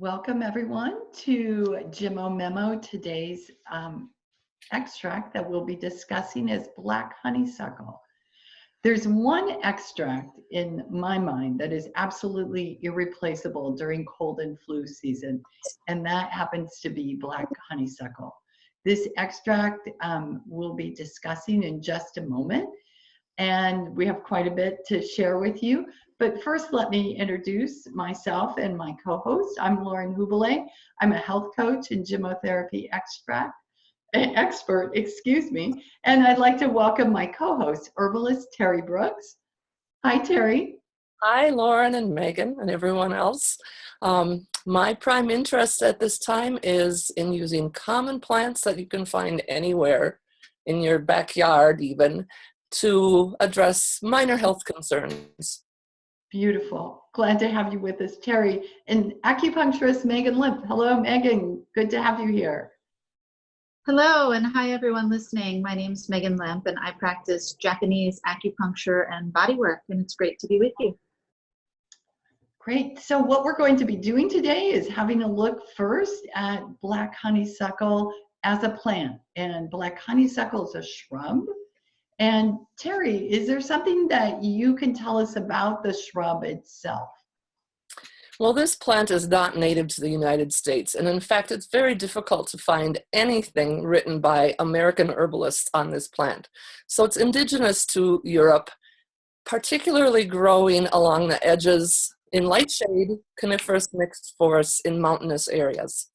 Welcome everyone to Gemmo Memo. Today's extract that we'll be discussing is Black Honeysuckle. There's one extract in my mind that is absolutely irreplaceable during cold and flu season, and that happens to be Black Honeysuckle. This extract we'll be discussing in just a moment, and we have quite a bit to share with you. But first, let me introduce myself and my co-host. I'm Lauren Hubele. I'm a health coach and Gemmotherapy Extract expert, and I'd like to welcome my co-host, herbalist Teri Brooks. Hi, Teri. Hi, Lauren and Megan and everyone else. My prime interest at this time is in using common plants that you can find anywhere in your backyard even to address minor health concerns. Beautiful. Glad to have you with us, Teri. And acupuncturist Maegan Lemp. Hello, Megan. Good to have you here. Hello, and hi everyone listening. My name is Maegan Lemp, and I practice Japanese acupuncture and bodywork, and it's great to be with you. Great. So what we're going to be doing today is having a look first at Black Honeysuckle as a plant. And Black Honeysuckle is a shrub. And Teri, is there something that you can tell us about the shrub itself? Well, this plant is not native to the United States, and in fact, it's very difficult to find anything written by American herbalists on this plant. So it's indigenous to Europe, particularly growing along the edges in light shade, coniferous mixed forests in mountainous areas.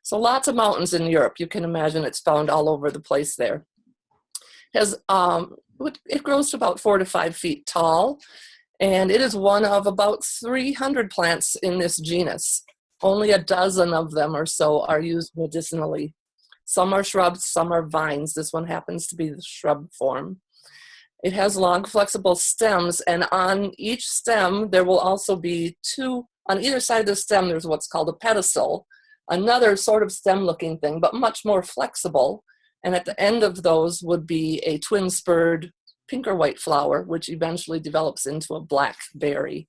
So lots of mountains in Europe. You can imagine it's found all over the place there. It grows to about 4 to 5 feet tall, and it is one of about 300 plants in this genus. Only a dozen of them or so are used medicinally. Some are shrubs, some are vines. This one happens to be the shrub form. It has long, flexible stems, and on each stem there will also be on either side of the stem there's what's called a pedicel, another sort of stem-looking thing, but much more flexible. And at the end of those would be a twin-spurred pink or white flower, which eventually develops into a black berry.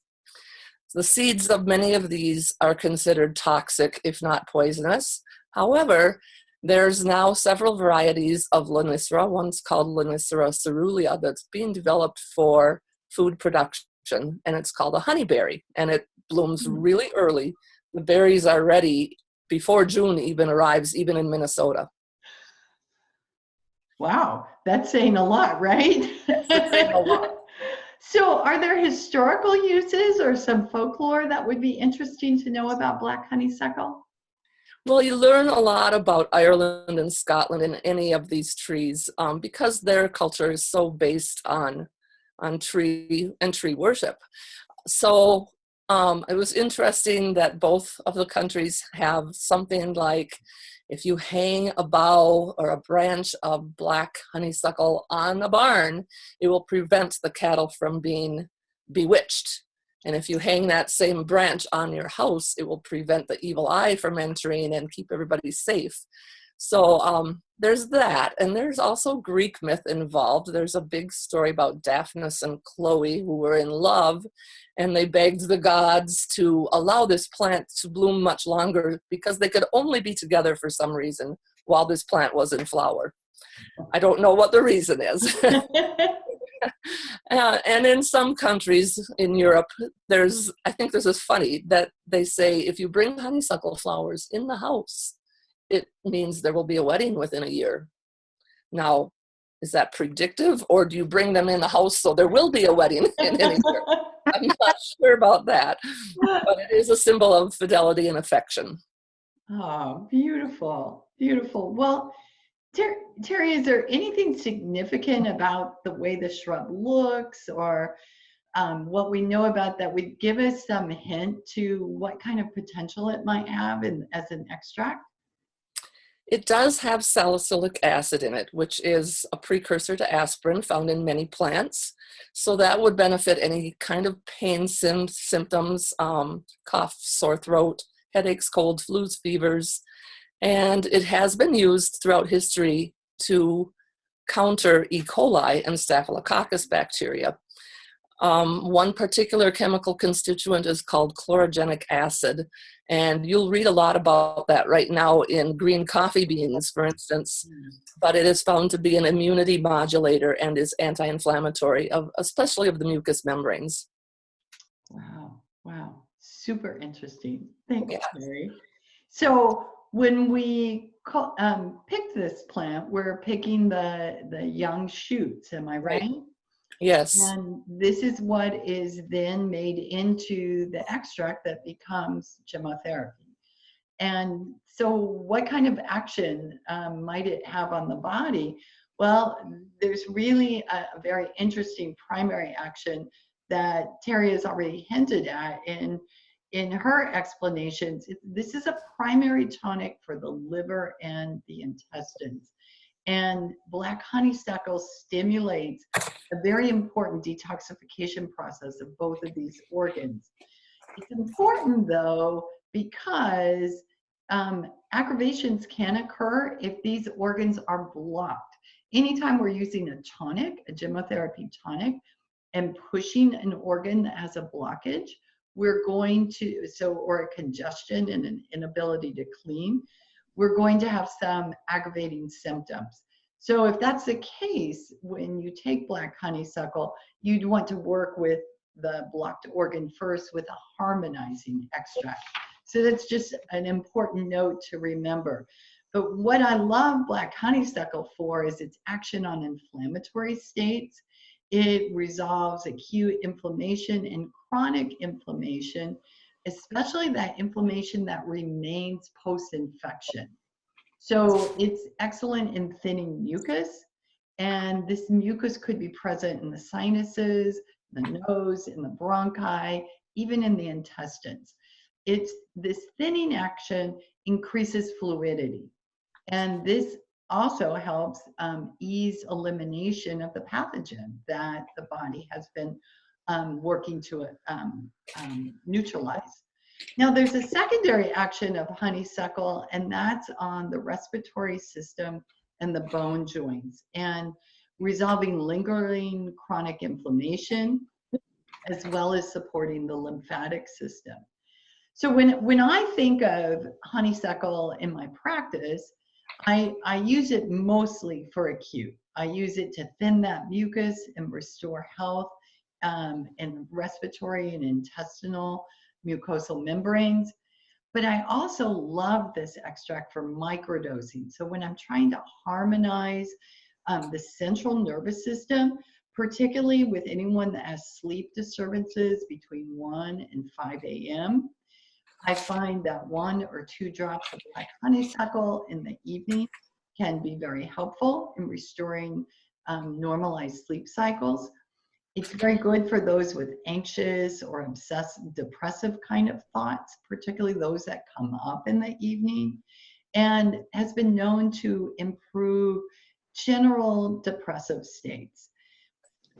The seeds of many of these are considered toxic, if not poisonous. However, there's now several varieties of Lonicera. One's called Lonicera caerulea that's being developed for food production, and it's called a honeyberry, and it blooms really early. The berries are ready before June even arrives, even in Minnesota. Wow, that's saying a lot, right? That's saying a lot. So are there historical uses or some folklore that would be interesting to know about Black Honeysuckle? Well, you learn a lot about Ireland and Scotland in any of these trees because their culture is so based on tree and tree worship. So it was interesting that both of the countries have something like, if you hang a bough or a branch of black honeysuckle on a barn, it will prevent the cattle from being bewitched. And if you hang that same branch on your house, it will prevent the evil eye from entering and keep everybody safe. So there's that. And there's also Greek myth involved. There's a big story about Daphnis and Chloe who were in love, and they begged the gods to allow this plant to bloom much longer because they could only be together for some reason while this plant was in flower. I don't know what the reason is. And in some countries in Europe, I think this is funny, that they say if you bring honeysuckle flowers in the house, it means there will be a wedding within a year. Now, is that predictive, or do you bring them in the house so there will be a wedding in a year? I'm not sure about that, but it is a symbol of fidelity and affection. Oh, beautiful, beautiful. Well, Teri, is there anything significant about the way the shrub looks or what we know about that would give us some hint to what kind of potential it might have as an extract? It does have salicylic acid in it, which is a precursor to aspirin found in many plants. So that would benefit any kind of pain symptoms, cough, sore throat, headaches, colds, flus, fevers. And it has been used throughout history to counter E. coli and Staphylococcus bacteria. One particular chemical constituent is called chlorogenic acid, and you'll read a lot about that right now in green coffee beans, for instance, but it is found to be an immunity modulator and is anti-inflammatory, especially of the mucous membranes. Wow, wow, super interesting. Thanks, Yeah. Teri. So when we pick this plant, we're picking the young shoots, am I right? Yes. And this is what is then made into the extract that becomes gemmotherapy. And so what kind of action might it have on the body? Well, there's really a very interesting primary action that Teri has already hinted at in her explanations. This is a primary tonic for the liver and the intestines. And black honeysuckle stimulates a very important detoxification process of both of these organs. It's important though, because aggravations can occur if these organs are blocked. Anytime we're using a tonic, a gemmotherapy tonic, and pushing an organ that has a blockage, we're going to, or a congestion and an inability to clean, we're going to have some aggravating symptoms. So if that's the case, when you take black honeysuckle, you'd want to work with the blocked organ first with a harmonizing extract. So that's just an important note to remember. But what I love black honeysuckle for is its action on inflammatory states. It resolves acute inflammation and chronic inflammation, especially that inflammation that remains post-infection. So it's excellent in thinning mucus, and this mucus could be present in the sinuses, the nose, in the bronchi, even in the intestines. This thinning action increases fluidity, and this also helps ease elimination of the pathogen that the body has been working to neutralize. Now, there's a secondary action of honeysuckle, and that's on the respiratory system and the bone joints, and resolving lingering chronic inflammation, as well as supporting the lymphatic system. So when I think of honeysuckle in my practice, I use it mostly for acute. I use it to thin that mucus and restore health in respiratory and intestinal mucosal membranes. But I also love this extract for microdosing. So when I'm trying to harmonize the central nervous system, particularly with anyone that has sleep disturbances between 1 and 5 a.m., I find that 1 or 2 drops of black honeysuckle in the evening can be very helpful in restoring normalized sleep cycles. It's very good for those with anxious or obsessive, depressive kind of thoughts, particularly those that come up in the evening, and has been known to improve general depressive states.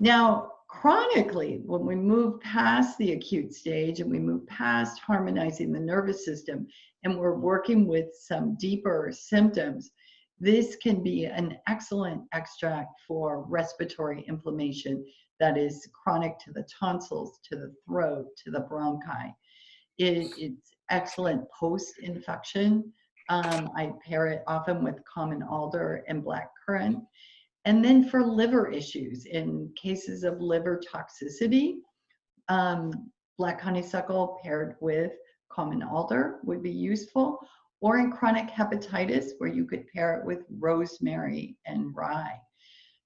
Now, chronically, when we move past the acute stage and we move past harmonizing the nervous system and we're working with some deeper symptoms, this can be an excellent extract for respiratory inflammation that is chronic to the tonsils, to the throat, to the bronchi. It's excellent post-infection. I pair it often with common alder and black currant. And then for liver issues, in cases of liver toxicity, black honeysuckle paired with common alder would be useful, or in chronic hepatitis, where you could pair it with rosemary and rye.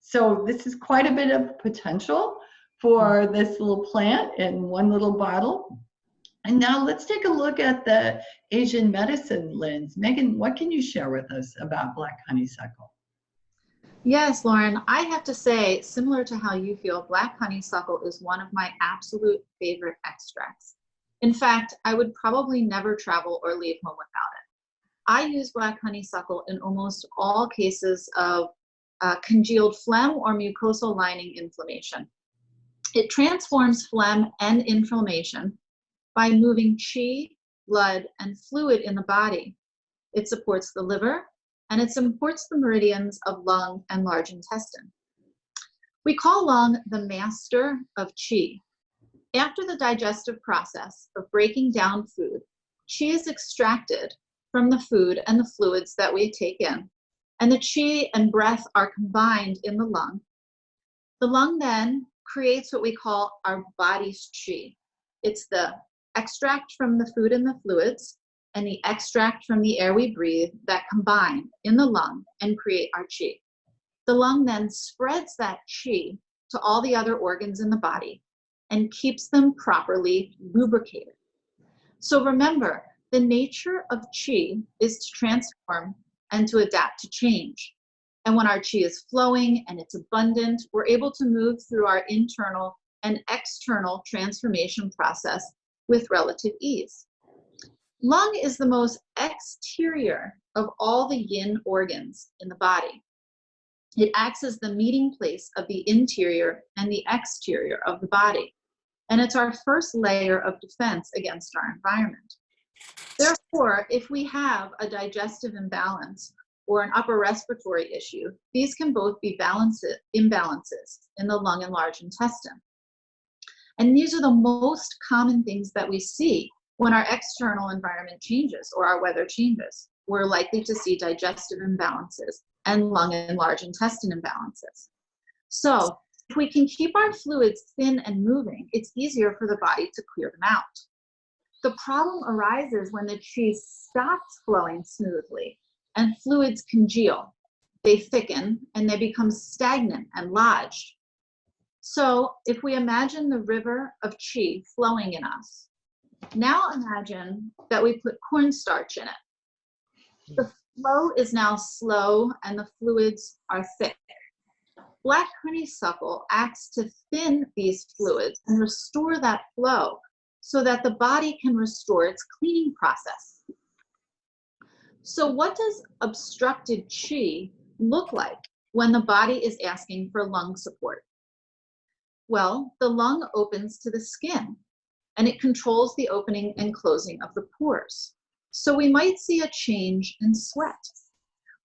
So this is quite a bit of potential for this little plant in one little bottle. And now let's take a look at the Asian medicine lens. Megan, what can you share with us about black honeysuckle? Yes, Lauren, I have to say, similar to how you feel, black honeysuckle is one of my absolute favorite extracts. In fact, I would probably never travel or leave home without it. I use black honeysuckle in almost all cases of congealed phlegm or mucosal lining inflammation. It transforms phlegm and inflammation by moving qi, blood, and fluid in the body. It supports the liver, and it supports the meridians of lung and large intestine. We call lung the master of qi, After the digestive process of breaking down food, qi is extracted from the food and the fluids that we take in, and the qi and breath are combined in the lung. The lung then creates what we call our body's qi. It's the extract from the food and the fluids and the extract from the air we breathe that combine in the lung and create our qi. The lung then spreads that qi to all the other organs in the body and keeps them properly lubricated. So remember, the nature of qi is to transform and to adapt to change. And when our qi is flowing and it's abundant, we're able to move through our internal and external transformation process with relative ease. Lung is the most exterior of all the yin organs in the body. It acts as the meeting place of the interior and the exterior of the body. And it's our first layer of defense against our environment. Therefore, if we have a digestive imbalance or an upper respiratory issue, these can both be imbalances in the lung and large intestine. And these are the most common things that we see when our external environment changes or our weather changes. We're likely to see digestive imbalances and lung and large intestine imbalances. So if we can keep our fluids thin and moving, it's easier for the body to clear them out. The problem arises when the qi stops flowing smoothly and fluids congeal. They thicken and they become stagnant and lodged. So if we imagine the river of qi flowing in us, now imagine that we put cornstarch in it. The flow is now slow and the fluids are thick. Black honeysuckle acts to thin these fluids and restore that flow so that the body can restore its cleaning process. So what does obstructed qi look like when the body is asking for lung support? Well, the lung opens to the skin and it controls the opening and closing of the pores. So we might see a change in sweat.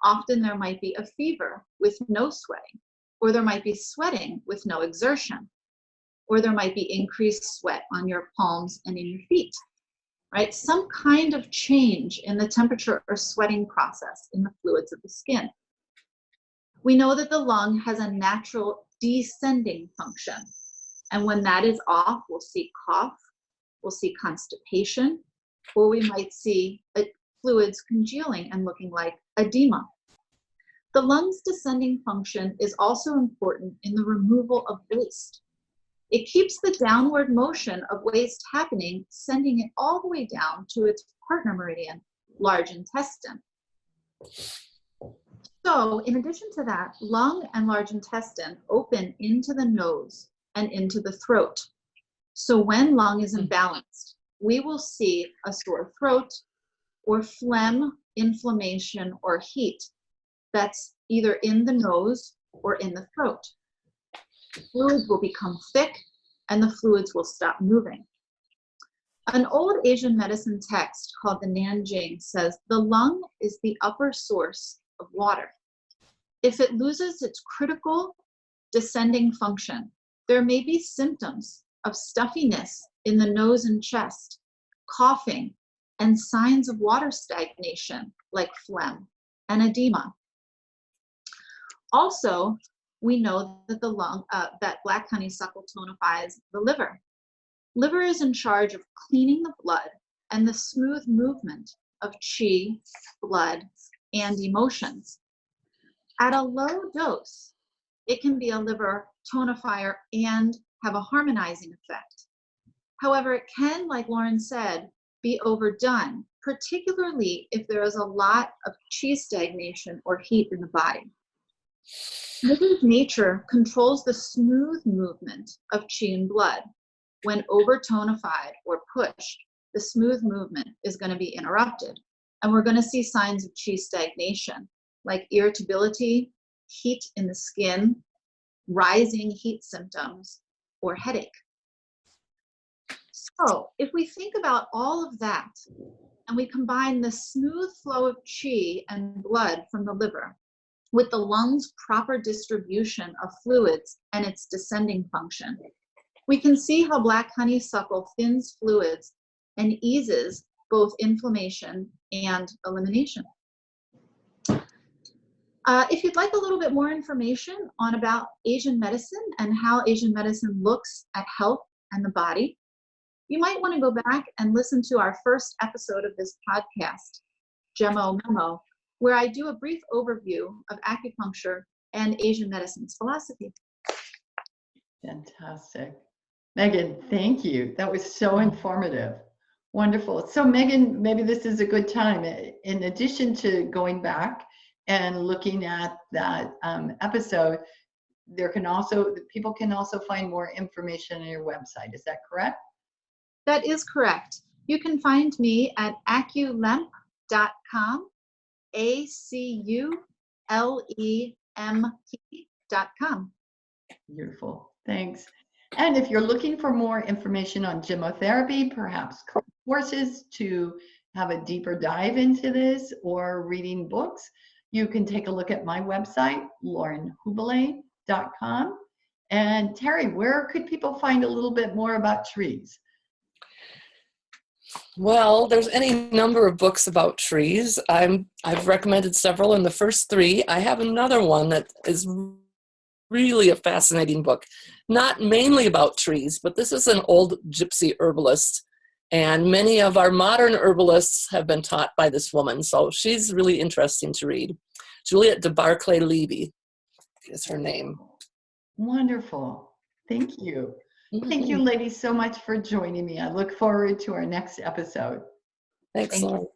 Often there might be a fever with no sweating, or there might be sweating with no exertion, or there might be increased sweat on your palms and in your feet, right? Some kind of change in the temperature or sweating process in the fluids of the skin. We know that the lung has a natural descending function. And when that is off, we'll see cough, we'll see constipation, or we might see fluids congealing and looking like edema. The lung's descending function is also important in the removal of waste. It keeps the downward motion of waste happening, sending it all the way down to its partner meridian, large intestine. So in addition to that, lung and large intestine open into the nose and into the throat. So when lung is imbalanced, we will see a sore throat or phlegm, inflammation, or heat that's either in the nose or in the throat. Fluids will become thick and the fluids will stop moving. An old Asian medicine text called the Nanjing says the lung is the upper source of water. If it loses its critical descending function, there may be symptoms of stuffiness in the nose and chest, coughing, and signs of water stagnation like phlegm and edema. Also, we know that that black honeysuckle tonifies the liver. Liver is in charge of cleaning the blood and the smooth movement of qi, blood, and emotions. At a low dose, it can be a liver tonifier and have a harmonizing effect. However, it can, like Lauren said, be overdone, particularly if there is a lot of qi stagnation or heat in the body. Liver's nature controls the smooth movement of qi and blood. When over-tonified or pushed, the smooth movement is going to be interrupted, and we're going to see signs of qi stagnation, like irritability, heat in the skin, rising heat symptoms, or headache. So if we think about all of that, and we combine the smooth flow of qi and blood from the liver with the lung's proper distribution of fluids and its descending function, We can see how black honeysuckle thins fluids and eases both inflammation and elimination. If you'd like a little bit more information about Asian medicine and how Asian medicine looks at health and the body, you might want to go back and listen to our first episode of this podcast, Gemmo Memo, where I do a brief overview of acupuncture and Asian medicine's philosophy. Fantastic. Maegan, thank you. That was so informative. Wonderful. So Maegan, maybe this is a good time. In addition to going back and looking at that episode, people can also find more information on your website. Is that correct? That is correct. You can find me at aculemp.com, aculemp.com. Beautiful. Thanks. And if you're looking for more information on gemmotherapy, perhaps courses to have a deeper dive into this or reading books, you can take a look at my website, laurenhubele.com. And Teri, where could people find a little bit more about trees? Well, there's any number of books about trees. I've recommended several in the first three. I have another one that is really a fascinating book. Not mainly about trees, but this is an old gypsy herbalist. And many of our modern herbalists have been taught by this woman. So she's really interesting to read. Juliet de Barclay-Levy is her name. Wonderful. Thank you. Thank you, ladies, so much for joining me. I look forward to our next episode. Thanks, Lauren.